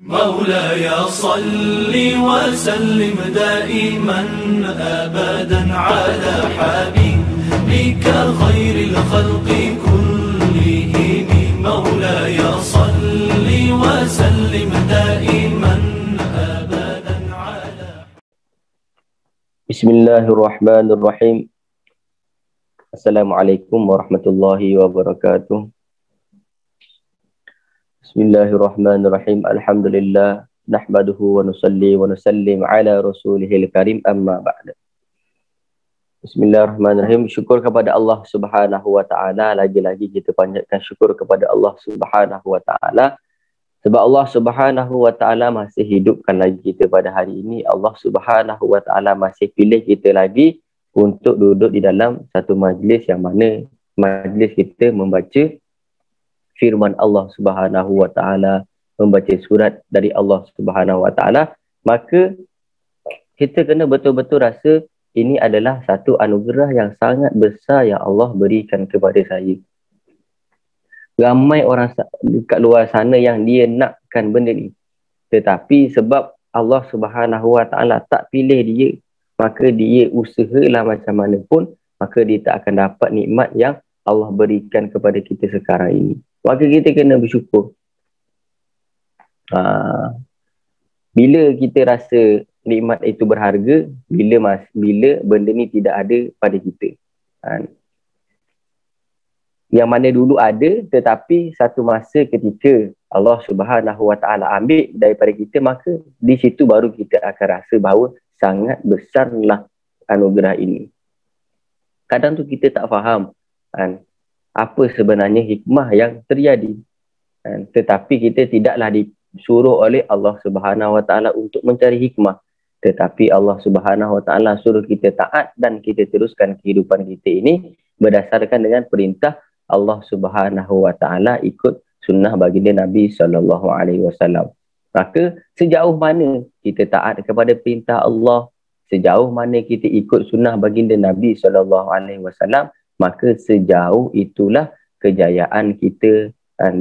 مولاي صل وسلم دائما أبدا على حبيبك خير الخلق كلهم. مولاي صل وسلم دائما أبدا على. بسم الله الرحمن الرحيم. Assalamualaikum warahmatullahi wabarakatuh. Bismillahirrahmanirrahim. Alhamdulillah nahmaduhu wa nusalli wa nusallim ala rasulihil karim, amma ba'da. Bismillahirrahmanirrahim. Syukur kepada Allah Subhanahu wa taala. Lagi-lagi kita panjatkan syukur kepada Allah Subhanahu wa taala sebab Allah Subhanahu wa taala masih hidupkan lagi kita pada hari ini. Allah Subhanahu wa taala masih pilih kita lagi untuk duduk di dalam satu majlis yang mana majlis kita membaca firman Allah Subhanahu wa taala, membaca surat dari Allah Subhanahu wa taala. Maka kita kena betul-betul rasa ini adalah satu anugerah yang sangat besar yang Allah berikan kepada saya. Ramai orang dekat luar sana yang dia nakkan benda ni, tetapi sebab Allah Subhanahu wa taala tak pilih dia, maka dia usahalah macam mana pun, maka dia tak akan dapat nikmat yang Allah berikan kepada kita sekarang ini. Maka kita kena bersyukur. Bila kita rasa nikmat itu berharga, bila benda ni tidak ada pada kita. Yang mana dulu ada, tetapi satu masa ketika Allah Subhanahu wa taala ambil daripada kita, maka di situ baru kita akan rasa bahawa sangat besarlah anugerah ini. Kadang tu kita tak faham apa sebenarnya hikmah yang terjadi. Tetapi kita tidaklah disuruh oleh Allah Subhanahu wa taala untuk mencari hikmah, tetapi Allah Subhanahu wa taala suruh kita taat dan kita teruskan kehidupan kita ini berdasarkan dengan perintah Allah Subhanahu wa taala, ikut sunnah baginda Nabi sallallahu alaihi wasallam. Maka sejauh mana kita taat kepada perintah Allah, sejauh mana kita ikut sunnah baginda Nabi sallallahu alaihi wasallam, maka sejauh itulah kejayaan kita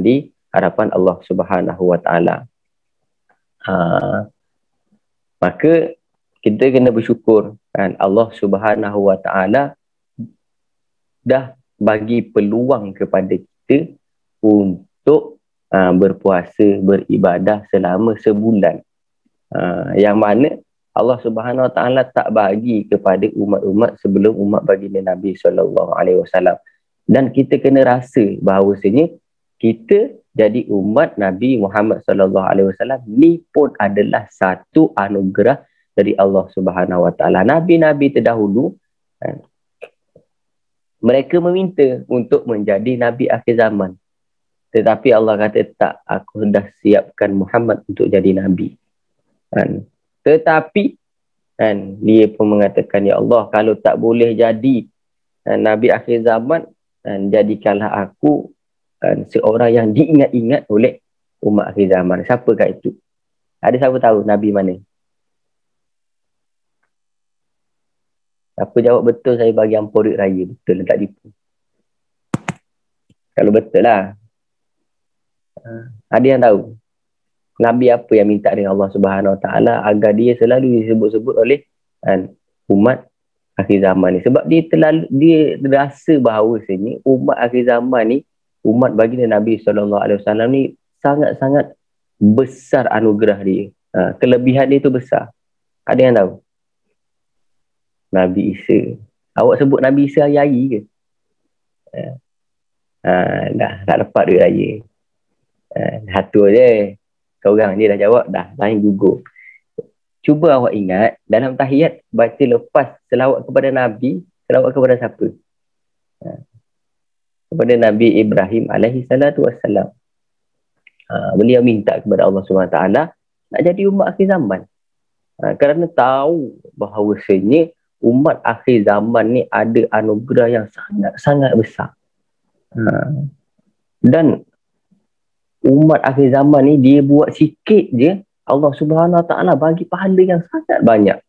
di hadapan Allah Subhanahu wa taala. Maka kita kena bersyukur Allah Subhanahu wa taala dah bagi peluang kepada kita untuk berpuasa, beribadah selama sebulan. Yang mana Allah Subhanahu wa taala tak bagi kepada umat-umat sebelum umat baginda Nabi sallallahu alaihi wasallam. Dan kita kena rasa bahawasanya kita jadi umat Nabi Muhammad sallallahu alaihi wasallam ni pun adalah satu anugerah dari Allah Subhanahu wa taala. Nabi-nabi terdahulu mereka meminta untuk menjadi nabi akhir zaman. Tetapi Allah kata tak, aku dah siapkan Muhammad untuk jadi nabi. Tetapi dia pun mengatakan, ya Allah, kalau tak boleh jadi nabi akhir zaman, jadikanlah aku seorang yang diingat-ingat oleh umat akhir zaman. Siapakah itu? Ada siapa tahu nabi mana? Siapa jawab betul, saya bagi ampun duit raya. Betul, tak tipu. Kalau betul lah. Ada yang tahu nabi apa yang minta dengan Allah Subhanahu wa taala agar dia selalu disebut-sebut oleh umat akhir zaman ni? Sebab dia rasa bahawasanya umat akhir zaman ni, umat baginda Nabi sallallahu alaihi wasallam ni sangat-sangat besar anugerah dia. Kelebihan dia tu besar. Ada yang tahu? Nabi Isa. Awak sebut Nabi Isa hari-hari ke? Dah tak dapat duit raya. Satu je. Seorang dia dah jawab, dah lain gugur. Cuba awak ingat, dalam tahiyat baca lepas selawat kepada Nabi, selawat kepada siapa? Kepada Nabi Ibrahim alaihi salatu wassalam. Beliau minta kepada Allah SWT nak jadi umat akhir zaman. Kerana tahu bahawasanya umat akhir zaman ni ada anugerah yang sangat-sangat besar. Dan umat akhir zaman ni dia buat sikit je, Allah Subhanahu wa taala bagi pahala yang sangat banyak.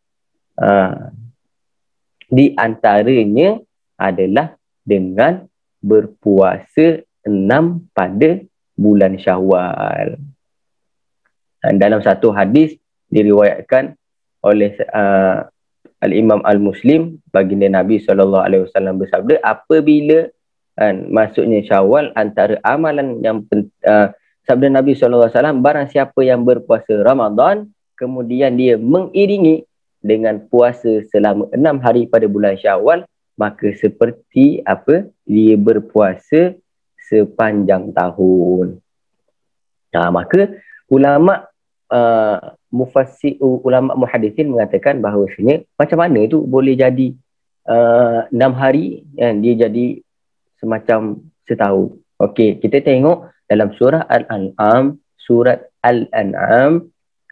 Di antaranya adalah dengan berpuasa 6 pada bulan Syawal. Dalam satu hadis diriwayatkan oleh Al-Imam Al-Muslim, baginda Nabi SAW bersabda, apabila masuknya Syawal, antara amalan yang sabda Nabi SAW, barang siapa yang berpuasa Ramadan kemudian dia mengiringi dengan puasa selama 6 hari pada bulan Syawal, maka seperti apa? Dia berpuasa sepanjang tahun. Maka ulama ulama muhadithin mengatakan bahawasanya macam mana tu boleh jadi 6 hari dia jadi semacam setahun. Okey, kita tengok dalam surah Al-An'am,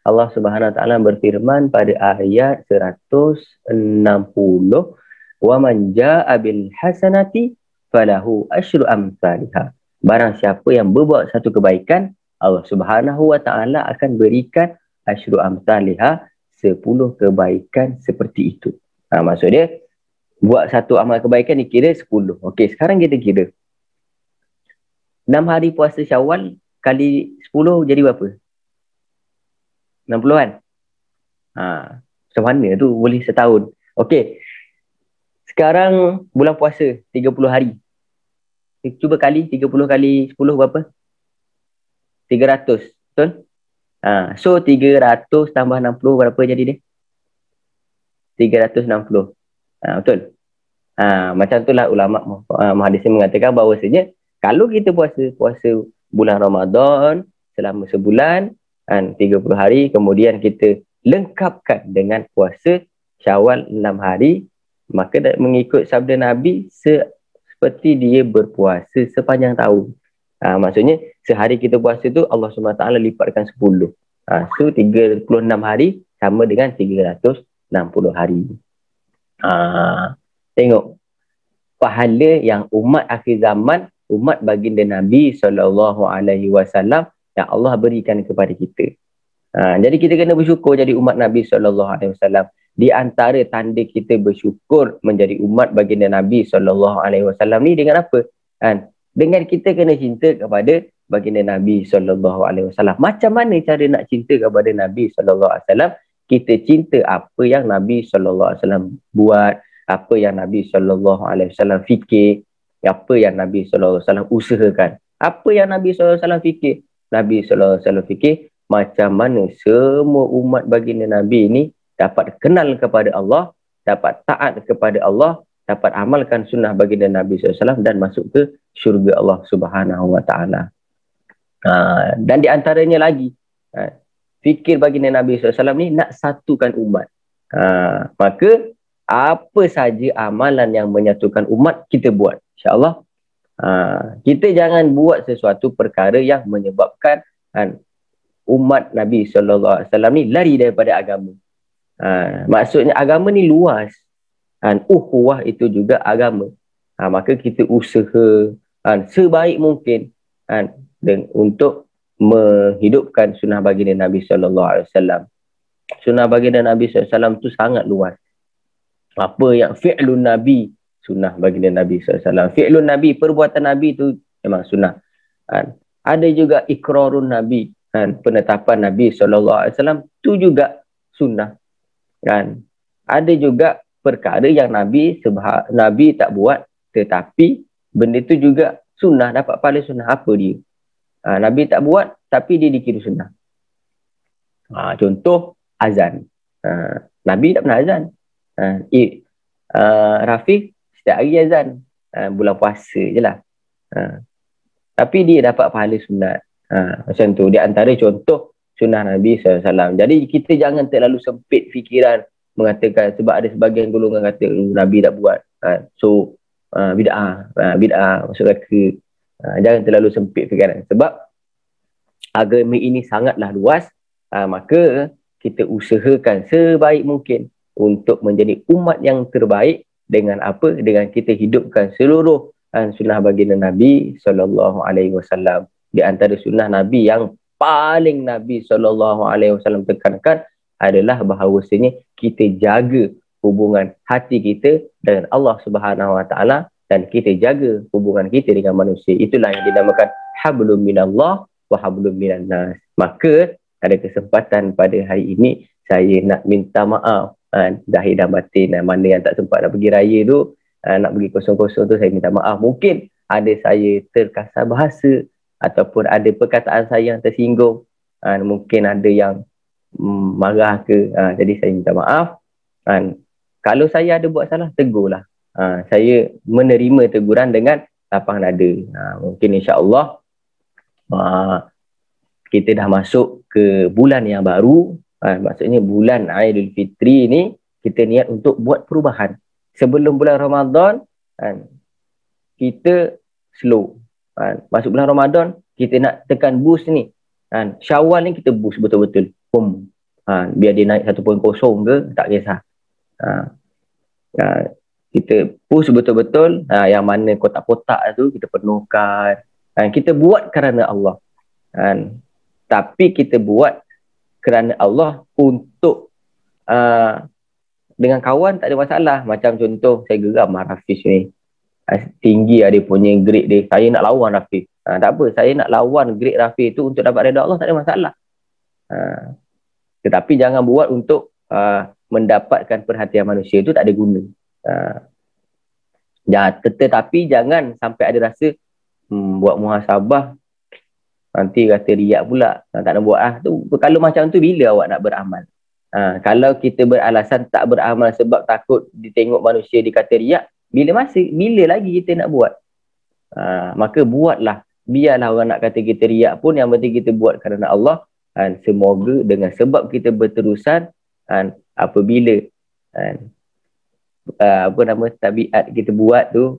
Allah Subhanahu Wa Taala berfirman pada ayat 160, wa man jaa bil hasanati falahu asyru amsalha. Barang siapa yang berbuat satu kebaikan, Allah Subhanahu Wa Taala akan berikan asyru amsalha, 10 kebaikan seperti itu. Maksud dia buat satu amal kebaikan dikira 10. Okey, sekarang kita kira 6 hari puasa Syawal kali 10 jadi berapa? 60 kan? Macam mana tu boleh setahun? Okey. Sekarang bulan puasa 30 hari. Cuba kali 30 kali 10 berapa? 300. Betul? So 300 tambah 60 berapa jadi dia? 360. Betul? Macam itulah ulama muhaddisin mengatakan bahawasanya kalau kita puasa bulan Ramadan selama sebulan 30 hari, kemudian kita lengkapkan dengan puasa Syawal 6 hari, maka mengikut sabda Nabi seperti dia berpuasa sepanjang tahun. Maksudnya sehari kita puasa tu Allah SWT lipatkan 10. So 36 hari sama dengan 360 hari. Tengok pahala yang umat akhir zaman, umat baginda Nabi SAW yang Allah berikan kepada kita. Jadi kita kena bersyukur jadi umat Nabi SAW. Di antara tanda kita bersyukur menjadi umat baginda Nabi SAW ni dengan apa? Dengan kita kena cinta kepada baginda Nabi SAW. Macam mana cara nak cinta kepada Nabi SAW? Kita cinta apa yang Nabi SAW buat, apa yang Nabi SAW fikir, apa yang Nabi SAW usahakan. Apa yang Nabi SAW fikir? Nabi SAW fikir macam mana semua umat baginda Nabi ini dapat kenal kepada Allah, dapat taat kepada Allah, dapat amalkan sunnah baginda Nabi SAW dan masuk ke syurga Allah Subhanahu Wa Taala. Dan di antaranya lagi, fikir baginda Nabi SAW ni nak satukan umat. Maka apa saja amalan yang menyatukan umat kita buat, insya-Allah. Kita jangan buat sesuatu perkara yang menyebabkan umat Nabi SAW ni lari daripada agama. Maksudnya agama ni luas. Ukhuwah itu juga agama. Maka kita usaha sebaik mungkin untuk menghidupkan sunnah baginda Nabi SAW. Sunnah baginda Nabi SAW itu sangat luas. Apa yang fi'lun Nabi, sunnah baginda Nabi SAW. Fi'lun Nabi, perbuatan Nabi itu memang sunnah. Ada juga ikrarun Nabi, penetapan Nabi SAW itu juga sunnah. Ada juga perkara yang Nabi tak buat, tetapi benda itu juga sunnah, dapat pahala sunnah. Apa dia? Nabi tak buat tapi dia dikira sunnah. Contoh azan. Nabi tak pernah azan. Rafiq setiap hari azan, bulan puasa je lah. Tapi dia dapat pahala sunat. Macam tu, di antara contoh sunnah Nabi SAW. Jadi kita jangan terlalu sempit fikiran mengatakan, sebab ada sebagian golongan kata Nabi tak buat, so bid'ah masuk neraka. Jangan terlalu sempit fikiran, sebab agama ini sangatlah luas. Maka kita usahakan sebaik mungkin untuk menjadi umat yang terbaik. Dengan apa? Dengan kita hidupkan seluruh sunnah baginda Nabi SAW. Di antara sunnah Nabi yang paling Nabi SAW tekankan adalah bahawasanya kita jaga hubungan hati kita dengan Allah Subhanahu Wa Taala, dan kita jaga hubungan kita dengan manusia. Itulah yang dinamakan hablum minallah wa hablum minan nas. Maka ada kesempatan pada hari ini, saya nak minta maaf zahir dan batin. Mana yang tak sempat nak pergi raya tu, nak pergi kosong-kosong tu, saya minta maaf. Mungkin ada saya terkasar bahasa ataupun ada perkataan saya yang tersinggung, mungkin ada yang marah ke, jadi saya minta maaf. Kalau saya ada buat salah, tegurlah. Saya menerima teguran dengan lapang dada. Mungkin insya-Allah kita dah masuk ke bulan yang baru. Maksudnya bulan Aidilfitri ni kita niat untuk buat perubahan. Sebelum bulan Ramadan kita slow. Masuk bulan Ramadan kita nak tekan boost ni. Syawal ni kita boost betul-betul. Biar dia naik 1.0 ke tak kisah. Kita push betul-betul. Yang mana kotak-kotak tu kita penuhkan. Kita buat kerana Allah. Tapi kita buat kerana Allah untuk dengan kawan tak ada masalah. Macam contoh, saya geram Hafiz ni. Tinggi dia punya grade dia. Saya nak lawan Hafiz. Tak apa, saya nak lawan grade Hafiz tu untuk dapat redha Allah, tak ada masalah. Tetapi jangan buat untuk mendapatkan perhatian manusia, tu tak ada guna. Tetapi jangan sampai ada rasa buat muhasabah nanti kata riak pula, tak nak buat tu. Kalau macam tu, bila awak nak beramal? Kalau kita beralasan tak beramal sebab takut ditengok manusia dikata riak, bila lagi kita nak buat? Maka buatlah. Biarlah orang nak kata kita riak pun, yang penting kita buat kerana Allah. Semoga dengan sebab kita berterusan, apabila tabiat kita buat tu,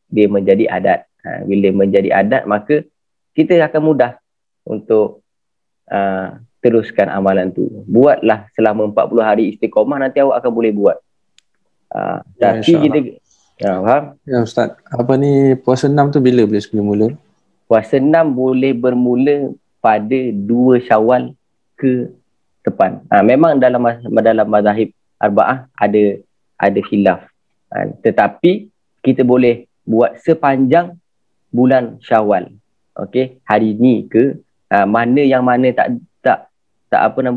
dia menjadi adat. Bila menjadi adat, maka kita akan mudah untuk teruskan amalan tu. Buatlah selama 40 hari istiqamah, nanti awak akan boleh buat. Tapi kita faham? Ya Ustaz, apa ni puasa 6 tu bila boleh mula? Puasa 6 boleh bermula pada 2 Syawal ke depan. Memang dalam mazahib arba'ah ada khilaf. Tetapi kita boleh buat sepanjang bulan Syawal. Okey, hari ni ke mana tak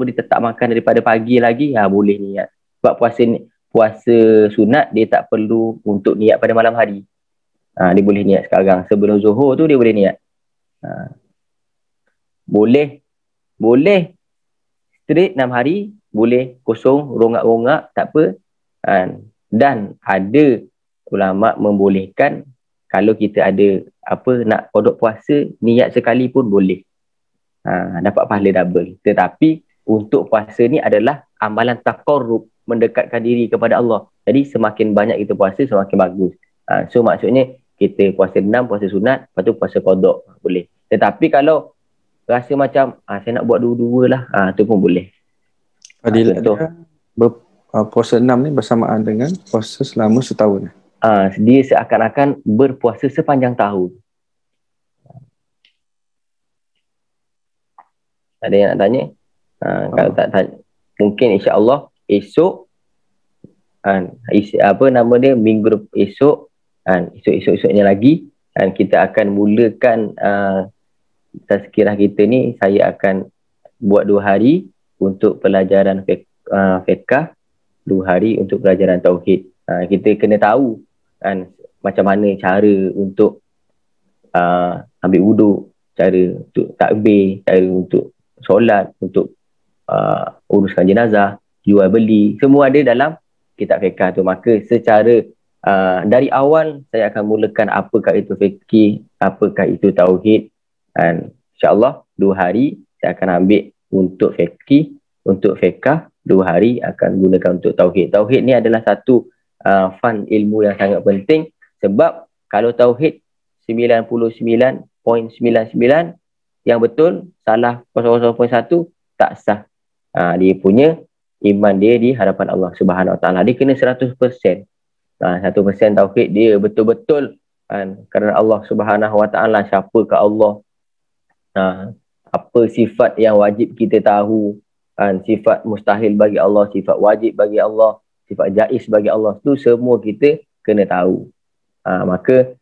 ditetap makan daripada pagi lagi, boleh niat. Sebab puasa sunat dia tak perlu untuk niat pada malam hari. Dia boleh niat sekarang. Sebelum Zuhur tu dia boleh niat. Boleh straight 6 hari, boleh kosong, rongak-rongak, tak apa. Dan ada ulama membolehkan kalau kita ada nak kodok puasa, niat sekali pun boleh. Dapat pahala double. Tetapi untuk puasa ni adalah amalan taqarrub, mendekatkan diri kepada Allah. Jadi semakin banyak kita puasa, semakin bagus. So maksudnya kita puasa 6, puasa sunat, lepas tu puasa kodok, boleh. Tetapi kalau rasa macam saya nak buat dua-dua lah, tu pun boleh. Fadilah dia puasa 6 ni bersamaan dengan puasa selama setahun. Dia seakan-akan berpuasa sepanjang tahun. Ada yang nak tanya? Kalau tak tanya, mungkin insya-Allah esok minggu esok, esok-esoknya lagi, kita akan mulakan tazkirah kita ni. Saya akan buat 2 hari untuk pelajaran fiqh, 2 hari untuk pelajaran tauhid. Kita kena tahu macam mana cara untuk ambil wuduk, cara untuk takbir, cara untuk solat, untuk uruskan jenazah, jual beli, semua ada dalam kitab fiqh tu. Maka secara dari awal saya akan mulakan apakah itu fiqh, apakah itu tauhid. InsyaAllah 2 hari saya akan ambil untuk fiqh, untuk fiqh 2 hari akan gunakan untuk tauhid. Tauhid ni adalah satu fan ilmu yang sangat penting, sebab kalau tauhid 99.99 yang betul, salah 0.1 tak sah. Dia punya iman dia di hadapan Allah Subhanahu Wa Taala. Dia kena 100%. 100% tauhid dia betul-betul kerana Allah Subhanahu Wa Taala. Siapakah Allah? Apa sifat yang wajib kita tahu? Sifat mustahil bagi Allah, sifat wajib bagi Allah, sifat jaiz bagi Allah, tu semua kita kena tahu. Maka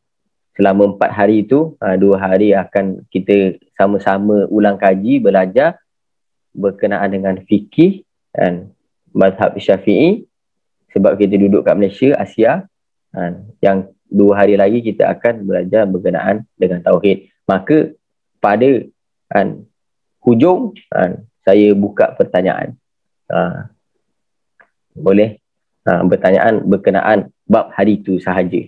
selama 4 hari itu, 2 hari akan kita sama-sama ulang kaji, belajar. berkenaan dengan fikih dan mazhab Syafi'i, sebab kita duduk kat Malaysia, Asia. Yang 2 hari lagi kita akan belajar berkenaan dengan tauhid. Maka pada hujung saya buka pertanyaan. Boleh pertanyaan berkenaan bab hari itu sahaja.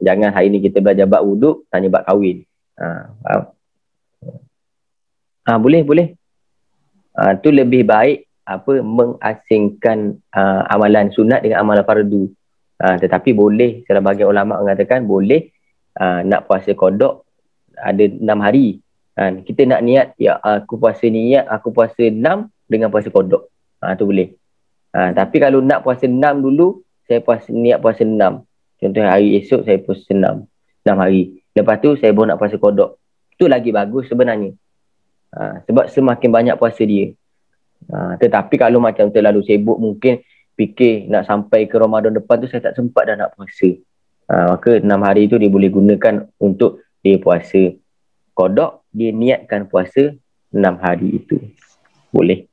Jangan hari ni kita belajar bab wuduk, tanya bab kahwin. Boleh. Tu lebih baik mengasingkan amalan sunat dengan amalan fardu. Tetapi boleh, salah bahagian ulama mengatakan boleh nak puasa qada ada 6 hari. Kita nak niat, ya aku puasa 6 dengan puasa qada. Tu boleh. Tapi kalau nak puasa 6 dulu, saya niat puasa 6. Contoh hari esok saya puasa 6 hari. Lepas tu saya baru nak puasa qada. Tu lagi bagus sebenarnya. Sebab semakin banyak puasa dia. Tetapi kalau macam terlalu sibuk, mungkin fikir nak sampai ke Ramadan depan tu saya tak sempat dah nak puasa. Maka 6 hari tu dia boleh gunakan untuk dia puasa qada, dia niatkan puasa 6 hari itu. Boleh.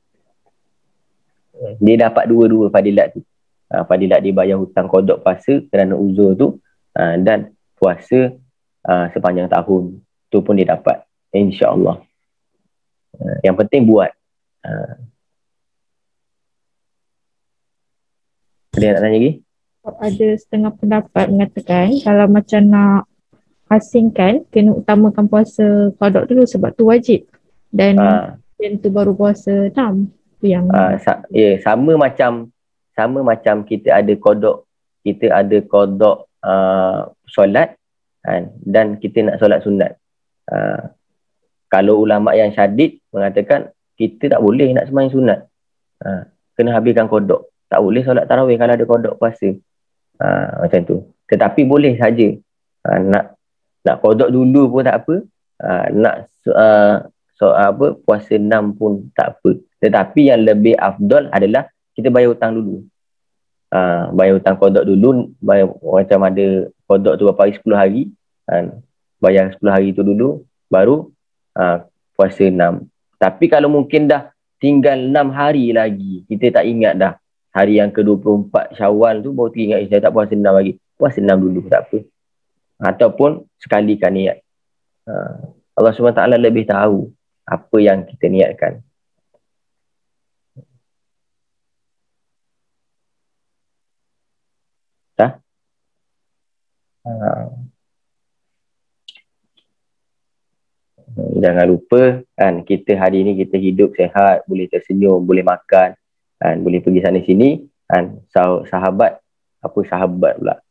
Dia dapat dua-dua fadilat tu. Fadilat dia bayar hutang qada puasa kerana uzur tu, dan puasa sepanjang tahun. Tu pun dia dapat, insya-Allah. Yang penting buat. Ada nak tanya lagi? Ada setengah pendapat mengatakan kalau macam nak asingkan, kena utamakan puasa qada dulu sebab tu wajib. Dan yang tu baru puasa 6. Tu yang sama macam kita ada qada, solat dan kita nak solat sunat. Kalau ulama yang syadid mengatakan kita tak boleh nak sembahyang sunat. Kena habiskan qada. Tak boleh solat tarawih kalau ada qada puasa. Macam tu. Tetapi boleh saja. Nak qada dulu pun tak apa. Nak puasa 6 pun tak apa. Tetapi yang lebih afdal adalah kita bayar hutang dulu. Bayar hutang qada dulu. Macam ada qada tu berapa hari, 10 hari. Bayar 10 hari tu dulu, baru puasa 6. Tapi kalau mungkin dah tinggal 6 hari lagi, kita tak ingat dah. Hari yang ke-24 Syawal tu baru teringat, saya tak puasa 6 lagi. Puasa 6 dulu, tak apa. Ataupun sekalikan niat. Allah SWT lebih tahu apa yang kita niatkan. Tak? Jangan lupa kita hari ni kita hidup sehat, boleh tersenyum, boleh makan, boleh pergi sana sini. Sahabat pula,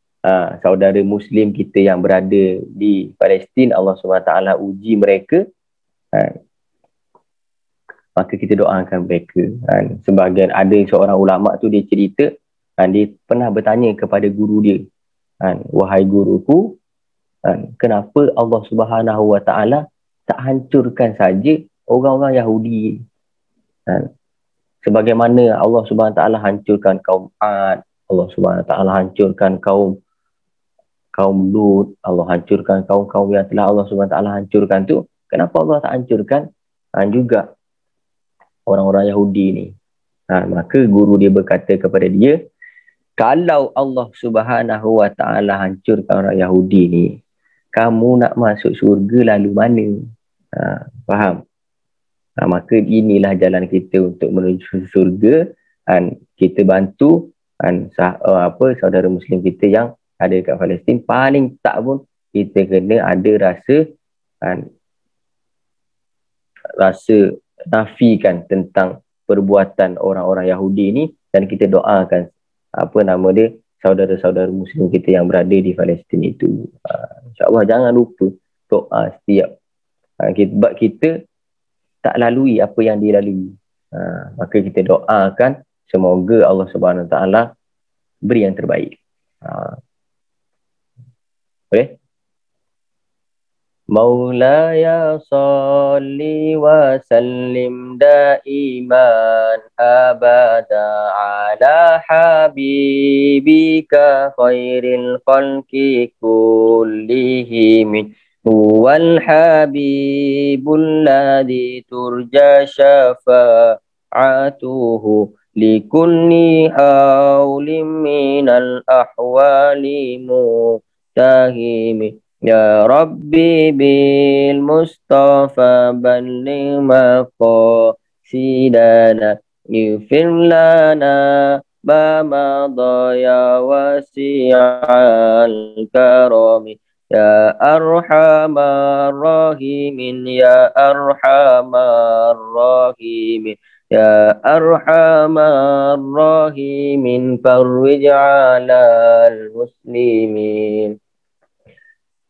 saudara Muslim kita yang berada di Palestin, Allah SWT uji mereka, maka kita doakan mereka. Sebahagian ada seorang ulama tu dia cerita, dia pernah bertanya kepada guru dia, wahai guruku, kenapa Allah Subhanahu Wa Taala tak hancurkan saja orang-orang Yahudi, sebagaimana Allah Subhanahu Wa Taala hancurkan kaum Ad, Allah Subhanahu Wa Taala hancurkan kaum Lut, Allah hancurkan kaum-kaum yang telah Allah Subhanahu Wa Taala hancurkan tu. Kenapa Allah tak hancurkan juga orang-orang Yahudi ni? Maka guru dia berkata kepada dia, kalau Allah Subhanahu Wa Taala hancurkan orang Yahudi ni, kamu nak masuk syurga lalu mana? Faham? Maka inilah jalan kita untuk menuju syurga. Kita bantu saudara Muslim kita yang ada kat Palestin. Paling tak pun kita kena ada rasa nafikan tentang perbuatan orang-orang Yahudi ni, dan kita doakan saudara-saudara Muslim kita yang berada di Palestin itu. InsyaAllah jangan lupa doa setiap sebab kita tak lalui apa yang dia lalui. Maka kita doakan semoga Allah Subhanahu Wa Taala beri yang terbaik. Boleh? Maulaya salli wa sallim daiman abada ala habibika khairil khalqi kullihim هو الحبيب الذي ترجى شفاعته لكل حول من الأحوال متهم. يا ربي بالمصطفى بلغ مقاصدنا اغفر لنا ما مضى يا واسع الكرم يا أرحم الراحمين يا أرحم الراحمين يا أرحم الراحمين فرج على المسلمين.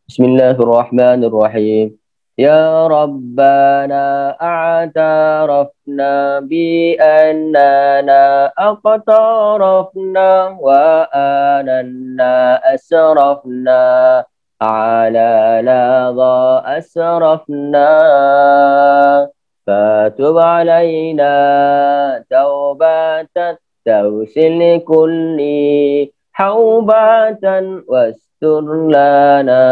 بسم الله الرحمن الرحيم. يا ربنا اعترفنا بأننا اقترفنا وآننا أسرفنا على لظى أسرفنا فتب علينا توبة توسل كل حوبة واستر لنا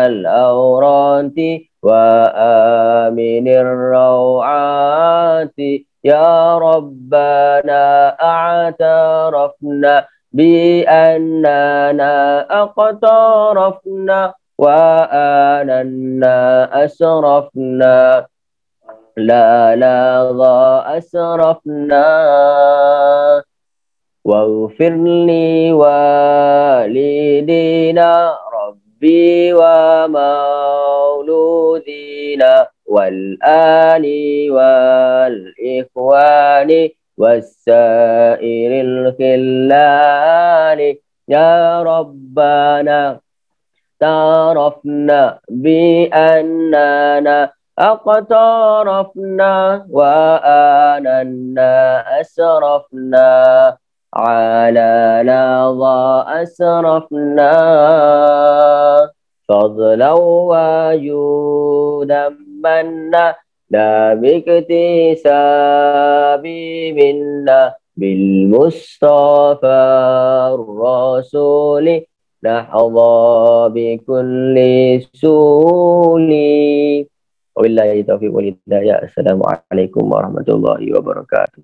الأورات وآمن الروعات. يا ربنا اعترفنا بأننا اقترفنا وآننا أسرفنا لا لظى أسرفنا واغفر لي والدينا ربي ومولودينا والآل والإخوان والسائر الخلان. يا ربنا اعترفنا بأننا اقترفنا وآننا أسرفنا على لظى أسرفنا فضلا وجودا منا لا باكتساب منا بالمصطفى الرسول نحظى بكل سول. وبالله التوفيق والهداية. السلام عليكم ورحمة الله وبركاته.